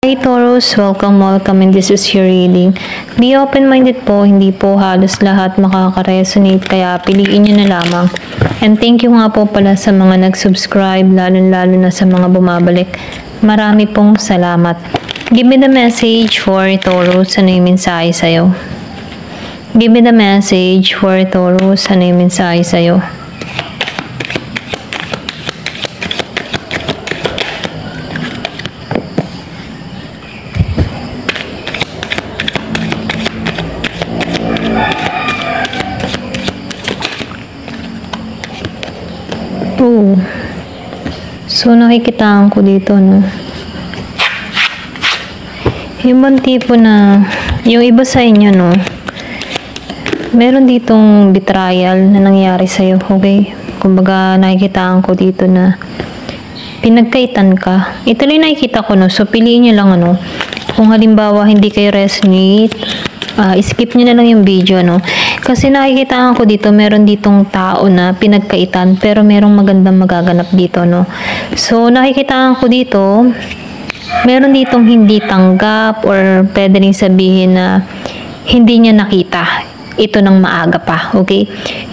Hey Taurus, welcome and this is your reading. Be open-minded po, hindi po halos lahat makaka-resonate kaya piliin nyo na lamang. And thank you nga po pala sa mga nag-subscribe, lalo na sa mga bumabalik. Marami pong salamat. Give me the message for Taurus, ano yung mensahe sa'yo? Give me the message for Taurus, ano yung mensahe sa'yo? So, nakikitaan ko dito, no? Yung bang tipo na, yung iba sa inyo, no? Meron ditong betrayal na nangyari sa'yo, okay? Kumbaga, nakikitaan ko dito na pinagkaitan ka. Ito lang nakikita ko, no? So, piliin nyo lang, ano? Kung halimbawa, hindi kayo resonate, skip nyo na lang yung video, no? Kasi nakikitaan ko dito, meron ditong tao na pinagkaitan, pero merong magandang magaganap dito, no? So, nakikitaan ko dito, meron ditong hindi tanggap or pwede rin sabihin na hindi niya nakita ito ng maaga pa, okay?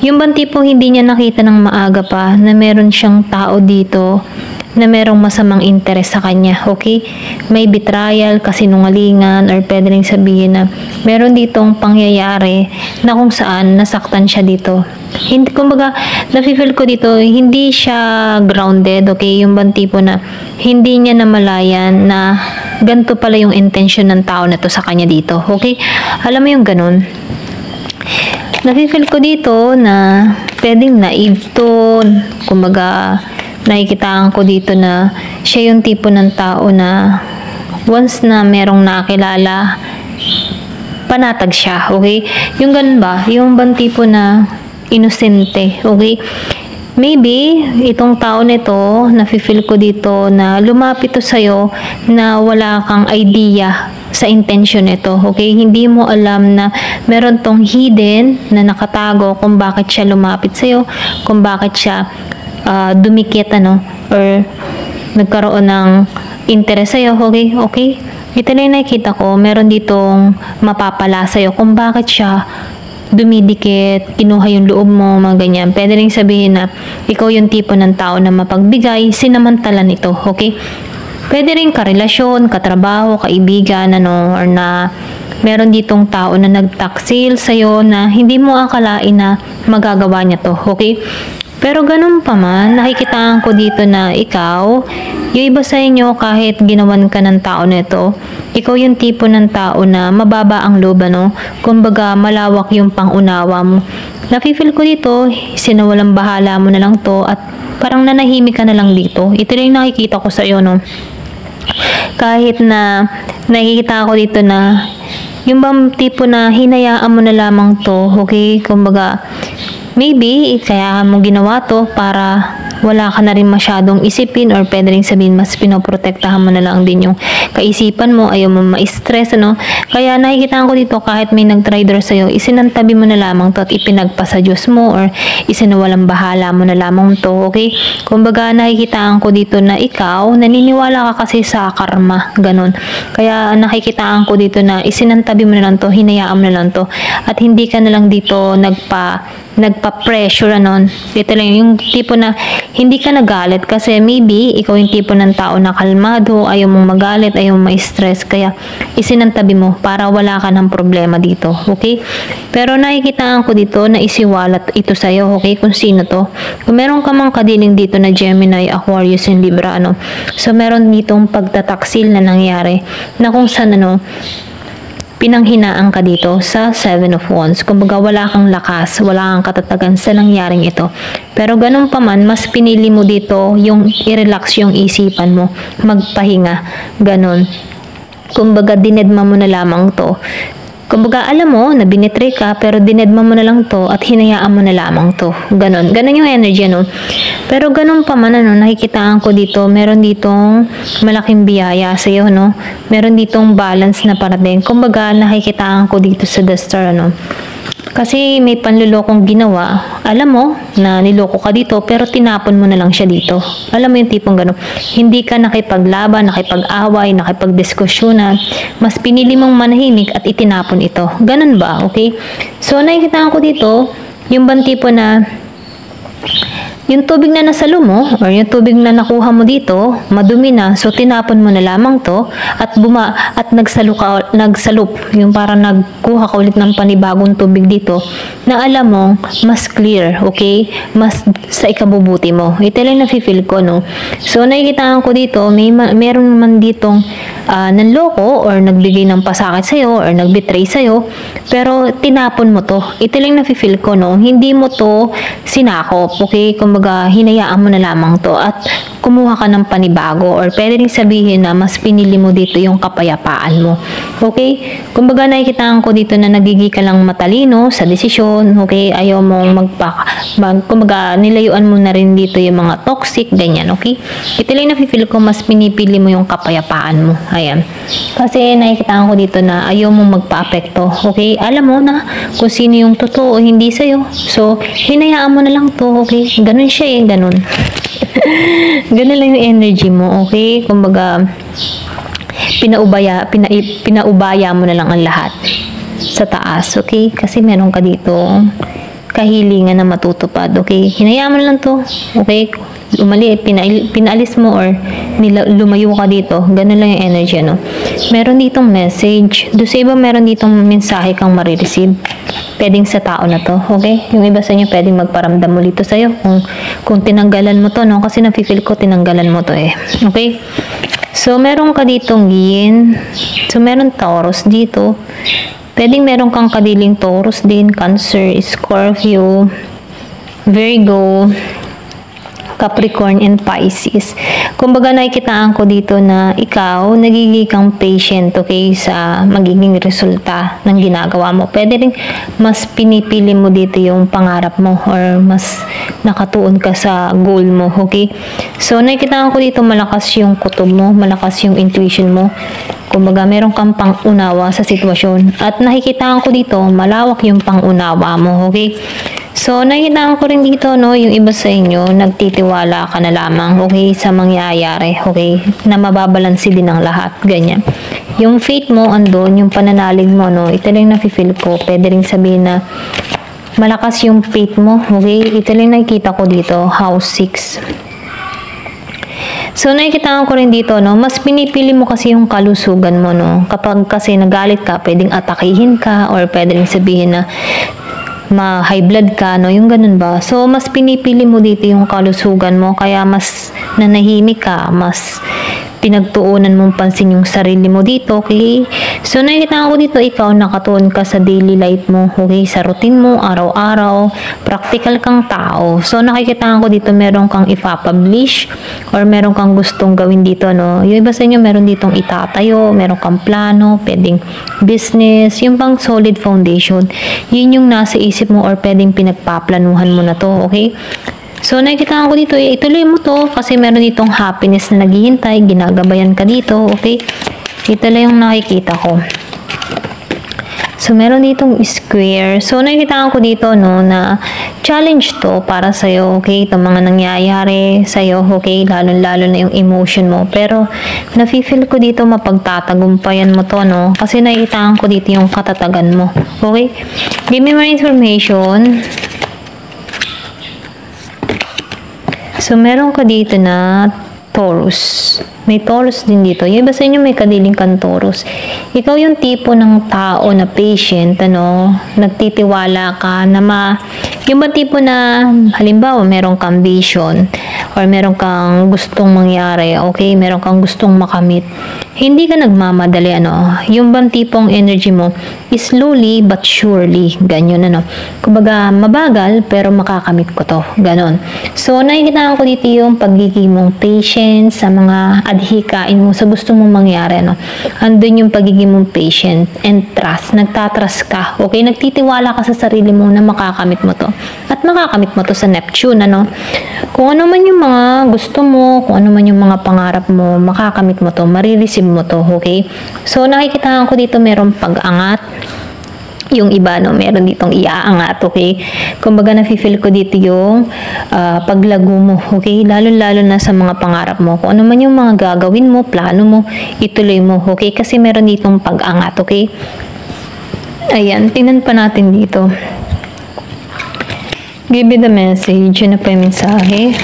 Yung bang tipong hindi niya nakita ng maaga pa na meron siyang tao dito na merong masamang interes sa kanya, okay? May betrayal, kasinungalingan, or pwede rin sabihin na meron ditong pangyayari na kung saan nasaktan siya dito. Hindi, kumbaga, nafe-feel ko dito, hindi siya grounded, okay? Yung bang tipo na hindi niya namalayan na ganito pala yung intention ng tao na to sa kanya dito, okay? Alam mo yung ganun? Nafe-feel ko dito na pwedeng naive to, kumbaga, nakikitaan ko dito na siya yung tipo ng tao na once na merong nakilala, panatag siya, okay? Yung ganun ba? Yung bang tipo na inosente, okay? Maybe, itong tao nito, nafe-feel ko dito na lumapit to sa'yo na wala kang idea sa intention nito, okay? Hindi mo alam na meron tong hidden na nakatago kung bakit siya lumapit sa'yo, kung bakit siya dumikit, ano, or nagkaroon ng interest sa'yo, okay? Okay? Ito na yung nakikita ko, meron ditong mapapala sa'yo kung bakit siya dumidikit, kinuha yung loob mo, mga ganyan. Pwede rin sabihin na ikaw yung tipo ng tao na mapagbigay, sinamantalan ito, okay? Pwede rin karelasyon, katrabaho, kaibigan, ano, or na meron ditong tao na nagtaksil sa'yo na hindi mo akalain na magagawa niya to, okay? Pero ganun pa man, nakikitaan ko dito na ikaw, yung iba sa inyo kahit ginawan ka ng tao nito, ikaw yung tipo ng tao na mababa ang loob, ano? Kumbaga malawak yung pangunawa mo. Nafe-feel ko dito, sinawalang bahala mo na lang to at parang nanahimik ka na lang dito. Ito lang yung nakikita ko sa iyo, no? Kahit na nakikita ko dito na yung bang tipo na hinayaan mo na lamang to, okay? Kumbaga, maybe, kaya mo ginawa to para wala ka na rin masyadong isipin or pwede rin sabihin mas pinoprotektahan mo na lang din yung kaisipan mo, ayaw mo ma-stress, ano. Kaya nakikita ko dito kahit may nag-traitor sa'yo, isinantabi mo na lamang to at ipinagpasa Diyos mo or isinawalang bahala mo na lamang to, okay? Kumbaga nakikita ko dito na ikaw, naniniwala ka kasi sa karma, ganun. Kaya nakikita ko dito na isinantabi mo na lang to, hinayaan mo na lang to at hindi ka na lang dito nagpa-pressure, ano. Ito lang yung tipo na hindi ka nagalit kasi maybe ikaw yung tipo ng tao na kalmado, ayaw mong magalit, ayaw mong ma-stress, kaya isinantabi mo para wala ka ng problema dito, okay? Pero nakikita ko dito na isiwalat ito sa'yo, okay? Kung sino to. Kung meron ka mang kadiling dito na Gemini, Aquarius, and Libra, ano. So, meron ditong pagtataksil na nangyari na kung saan, ano, pinanghinaan ka dito sa 7 of Wands. Kumbaga wala kang lakas, wala kang katatagan sa nangyaring ito. Pero ganun pa man, mas pinili mo dito yung i-relax yung isipan mo, magpahinga, ganun. Kumbaga dinedma mo na lamang to. Kumbaga alam mo na binitray ka pero dinedma mo na lang to at hinayaan mo na lamang to. Ganon. Ganon yung energy, no? Pero ganun pa man, ano, nakikitaan ko dito, meron ditong malaking biyaya sa iyo, no? Meron ditong balance na parating. Kumbaga nakikitaan ko dito sa The Star, ano? Kasi may panlulokong ginawa, alam mo na niloko ka dito pero tinapon mo na lang siya dito. Alam mo yung tipong gano'n. Hindi ka nakipaglaban, nakipag-away, nakipagdiskusyonan. Mas pinili mong manahimik at itinapon ito. Ganun ba? Okay? So, nakikita ko dito, yung bang tipo na yung tubig na nasalo mo or yung tubig na nakuha mo dito, madumi na, so tinapon mo na lamang to at nagsalop, yung parang nagkuha ka ulit ng panibagong tubig dito na alam mo, mas clear, okay? Mas sa ikabubuti mo. Ito lang nafe-feel ko, no? So, nakikita ko dito, meron man ditong nanloko or nagbigay ng pasakit sa'yo or nagbetray sa'yo, pero tinapon mo to. Ito lang nafe-feel ko, no? Hindi mo to sinakop, okay? Kumbaga, hinayaan mo na lamang to at kumuha ka ng panibago or pwede rin sabihin na mas pinili mo dito yung kapayapaan mo. Okay? Kumbaga, nakikita ko dito na nagiging ka lang matalino sa desisyon, okay? Ayaw mong kumbaga, nilayuan mo na rin dito yung mga toxic, ganyan, okay? Ito lang nafe-feel ko, mas pinipili mo yung kapayapaan mo. Ayan. Kasi nakikita ko dito na ayaw mong magpa-apekto, okay? Alam mo na kung sino yung totoo o hindi sa'yo. So, hinayaan mo na lang to, okay? Ganun siya ganun. Ganun lang yung energy mo, okay? Kumbaga, pinaubaya mo na lang ang lahat sa taas, okay? Kasi meron ka dito kahilingan na matutupad, okay? Hinayaan mo na lang to, okay? Pinaalis mo or lumayo ka dito. Ganun lang yung energy, no? Meron ditong message. Doon sa iba, meron ditong mensahe kang marireceive. Pwedeng sa tao na to, okay? Yung iba sa inyo, pwedeng magparamdam mo dito sa'yo kung tinanggalan mo to, no? Kasi nafe-feel ko tinanggalan mo to, okay? So, meron ka ditong yin. So, meron Taurus dito. Pwedeng meron kang kadiling Taurus din, Cancer, Scorpio, Virgo, Capricorn, and Pisces. Kumbaga, nakikitaan ko dito na ikaw, nagiging kang patient, okay, sa magiging resulta ng ginagawa mo. Pwede rin mas pinipili mo dito yung pangarap mo or mas nakatuon ka sa goal mo, okay? So, nakikitaan ko dito malakas yung kutob mo, malakas yung intuition mo. Kumbaga, meron kang pangunawa sa sitwasyon. At nakikitaan ko dito, malawak yung pangunawa mo, okay? So, nakikita ko rin dito, no, yung iba sa inyo, nagtitiwala ka na lamang, okay, sa mangyayari, okay, na mababalansi din ang lahat, ganyan. Yung faith mo, andun, yung pananalig mo, no, ito lang nafe-feel ko, pwede rin sabihin na malakas yung faith mo, okay, ito lang nakikita ko dito, house 6. So, nakikita ko rin dito, no, mas pinipili mo kasi yung kalusugan mo, no, kapag kasi nagalit ka, pwedeng atakihin ka, or pwede rin sabihin na ma-high blood ka, no? Yung ganun ba? So, mas pinipili mo dito yung kalusugan mo, kaya mas nanahimik ka, mas pinagtuunan mong pansin yung sarili mo dito, okay? So, nakikita ko dito, ikaw nakatuon ka sa daily life mo, okay? Sa routine mo, araw-araw, practical kang tao. So, nakikita ko dito, meron kang ipapublish or meron kang gustong gawin dito, no? Yung iba sa inyo, meron ditong itatayo, meron kang plano, pwedeng business, yung pang solid foundation. Yun yung nasa isip mo or pwedeng pinagpaplanuhan mo na to, okay? So, nakikita ko dito, ituloy mo to kasi meron ditong happiness na naghihintay, ginagabayan ka dito, okay? Ito lang yung nakikita ko. So, meron ditong square. So, nakikita ko dito, no, na challenge to para sa'yo, okay? Itong mga nangyayari sa'yo, okay? Lalo-lalo na yung emotion mo. Pero, nafe-feel ko dito mapagtatagumpayan mo to, no? Kasi nakikita ko dito yung katatagan mo, okay? Give me more information. So, meron ka dito na Taurus. May Taurus din dito. Yung iba sa inyo may kadiling kang Taurus. Ikaw yung tipo ng tao na patient, ano, nagtitiwala ka na yung ba tipo na, halimbawa, meron kang vision or meron kang gustong mangyari, okay, meron kang gustong makamit. Hindi ka nagmamadali, ano, yung bang tipong energy mo is slowly but surely, ganyan, ano. Kumbaga, mabagal pero makakamit ko to, ganon. So, nakikita ko dito yung pagiging mong patient sa mga adhikain mo sa gusto mong mangyari, ano. Andun yung pagiging mong patient and trust. Nagtatrust ka, okay? Nagtitiwala ka sa sarili mo na makakamit mo to. At makakamit mo to sa Neptune, ano. Kung ano man yung mga gusto mo, kung ano man yung mga pangarap mo, makakamit mo to, marireceive mo to, okay? So, nakikita ko dito merong pag-angat, yung iba, no, meron ditong iaangat, okay? Kumbaga, nafe-feel ko dito yung paglago mo, okay? Lalo-lalo na sa mga pangarap mo. Kung ano man yung mga gagawin mo, plano mo, ituloy mo, okay? Kasi meron ditong pag-angat, okay? Ayan, tingnan pa natin dito. Give me the message. Yun na pa yung mensahe.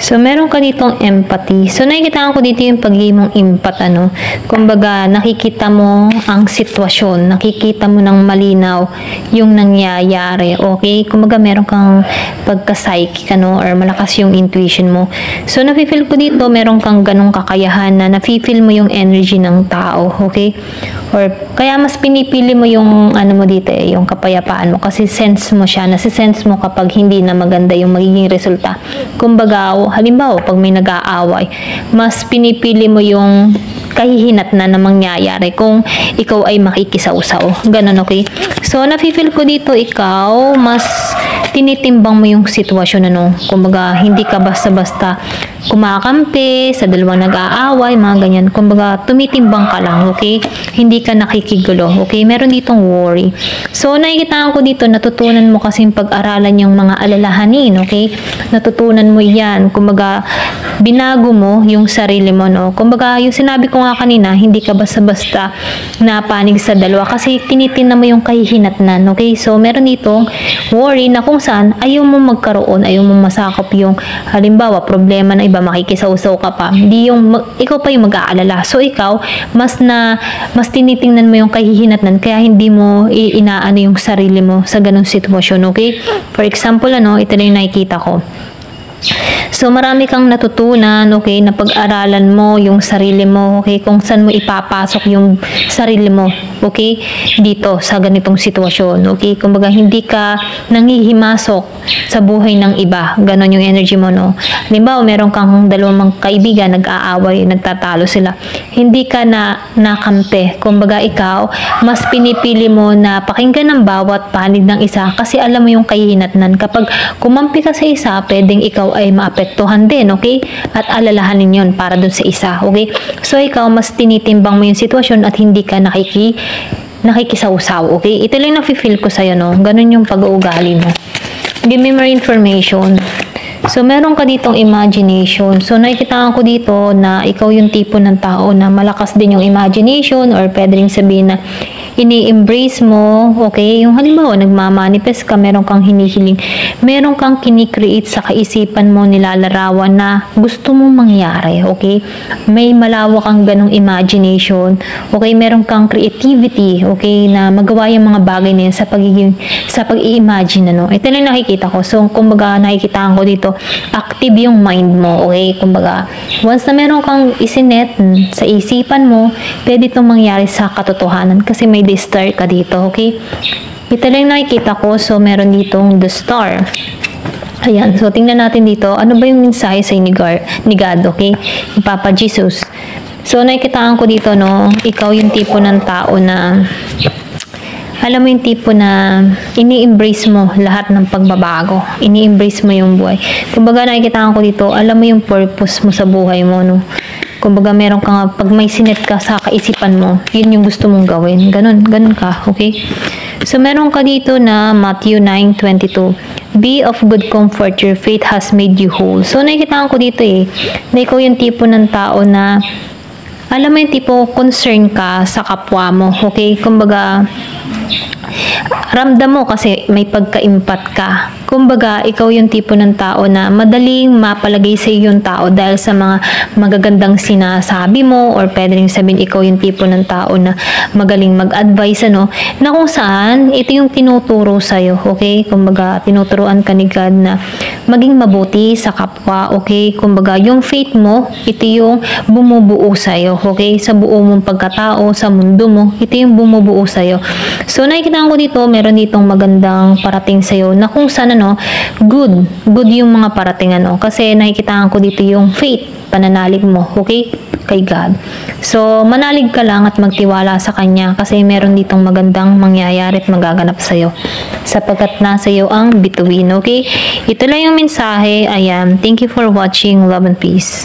So, meron ka ditong empathy. So, nakikita ko dito yung pagiging mong empath, ano. Kumbaga, nakikita mo ang sitwasyon. Nakikita mo ng malinaw yung nangyayari. Okay? Kumbaga, meron kang pagka-psychic, ano, or malakas yung intuition mo. So, nafe-feel ko dito, meron kang ganong kakayahan na nafe-feel mo yung energy ng tao. Okay? Or, kaya mas pinipili mo yung, ano mo dito yung kapayapaan mo. Kasi sense mo siya. Nasi-sense mo kapag hindi na maganda yung magiging resulta. Kumbaga, halimbawa, pag may nag-aaway, mas pinipili mo yung kahihinatnan na mangyayari kung ikaw ay makikisawsaw. Ganun, okay? So, nafe-feel ko dito, ikaw, mas tinitimbang mo yung sitwasyon, ano? Kumbaga, hindi ka basta-basta kumakampi sa dalawang nag-aaway, mga ganyan. Kumbaga, tumitimbang ka lang, okay? Hindi ka nakikigulo, okay? Meron ditong worry. So, nakikita ko dito, natutunan mo kasing pag-aralan yung mga alalahanin, okay? Natutunan mo yan. Kumbaga, binago mo yung sarili mo, no? Kumbaga, yung sinabi ko nga kanina, hindi ka basta-basta napanig sa dalawa kasi tinitingnan mo yung kahihinatnan, okay? So, meron ditong worry na kung saan ayaw mo magkaroon, ayaw mo masakop yung halimbawa, problema na iba, makikisawsaw ka pa. Hindi yung, ikaw pa yung mag-aalala. So, ikaw, mas tinitingnan mo yung kahihinatnan kaya hindi mo inaano yung sarili mo sa ganung sitwasyon, okay? For example, ano, ito na yung nakikita ko. So, marami kang natutunan, okay, na pag-aralan mo yung sarili mo, okay, kung saan mo ipapasok yung sarili mo, okay, dito sa ganitong sitwasyon, okay, kumbaga hindi ka nanghihimasok sa buhay ng iba, ganon yung energy mo, no. Halimbawa, meron kang dalawang kaibigan, nag-aaway, nagtatalo sila, hindi ka na nakampi, kumbaga ikaw, mas pinipili mo na pakinggan ng bawat panig ng isa kasi alam mo yung kahihinatnan. Kapag kumampi ka sa isa, pwedeng ikaw ay maapektuhan din, okay? At alalahanin yun para dun sa isa, okay? So, ikaw, mas tinitimbang mo yung sitwasyon at hindi ka nakikisawsaw, okay? Ito lang nafe-feel ko sa'yo, no? Ganun yung pag-uugali mo. Give me more information. So, meron ka ditong imagination. So, nakikita ko dito na ikaw yung tipo ng tao na malakas din yung imagination or pwede rin sabihin na ini-embrace mo, okay? Yung halimbawa, nagmamanifest ka, meron kang hinihiling, meron kang kinikreate sa kaisipan mo, nilalarawan na gusto mong mangyari, okay? May malawak kang ganong imagination, okay? Meron kang creativity, okay? Na magawa yung mga bagay na yun sa pag-i-imagine, ano? Ito lang nakikita ko. So, kumbaga, nakikita ko dito, active yung mind mo, okay? Kumbaga, once na meron kang isinet sa isipan mo, pwede itong mangyari sa katotohanan kasi may the star ka dito, okay? Ito lang nakikita ko, so meron ditong the star. Ayan, so tingnan natin dito, ano ba yung mensahe sa ni God, okay? Ni Papa Jesus. So nakikitaan ko dito, no, ikaw yung tipo ng tao na alam mo yung tipo na ini-embrace mo lahat ng pagbabago. Ini-embrace mo yung buhay. Kumbaga nakikita ko dito, alam mo yung purpose mo sa buhay mo, no? Kumbaga meron ka nga, pag may sinet ka sa kaisipan mo, yun yung gusto mong gawin. Ganun ka, okay? So meron ka dito na Matthew 9:22. Be of good comfort, your faith has made you whole. So nakikita ko dito na ikaw yung tipo ng tao na alam mo yung tipo concern ka sa kapwa mo, okay? Kumbaga ramdam mo kasi may pagka-impat ka. Kumbaga, ikaw yung tipo ng tao na madaling mapalagay sa yung tao dahil sa mga magagandang sinasabi mo or pwede rin sabihin ikaw yung tipo ng tao na magaling mag-advise, ano, na kung saan ito yung tinuturo sa'yo, okay? Kumbaga, tinuturuan ka ni God na maging mabuti sa kapwa, okay? Kumbaga, yung faith mo, ito yung bumubuo sa'yo, okay? Sa buo mong pagkatao, sa mundo mo, ito yung bumubuo sa'yo. So, nakikita ko dito, meron ditong magandang parating sa'yo na kung saan, ano, good yung mga parating, ano, kasi nakikita ko dito yung faith, pananalig mo, okay? Kay God. So, manalig ka lang at magtiwala sa Kanya kasi meron ditong magandang mangyayari at magaganap sa'yo sapagkat nasa iyo ang bituin, okay? Ito lang yung mensahe. Ayan. Thank you for watching. Love and peace.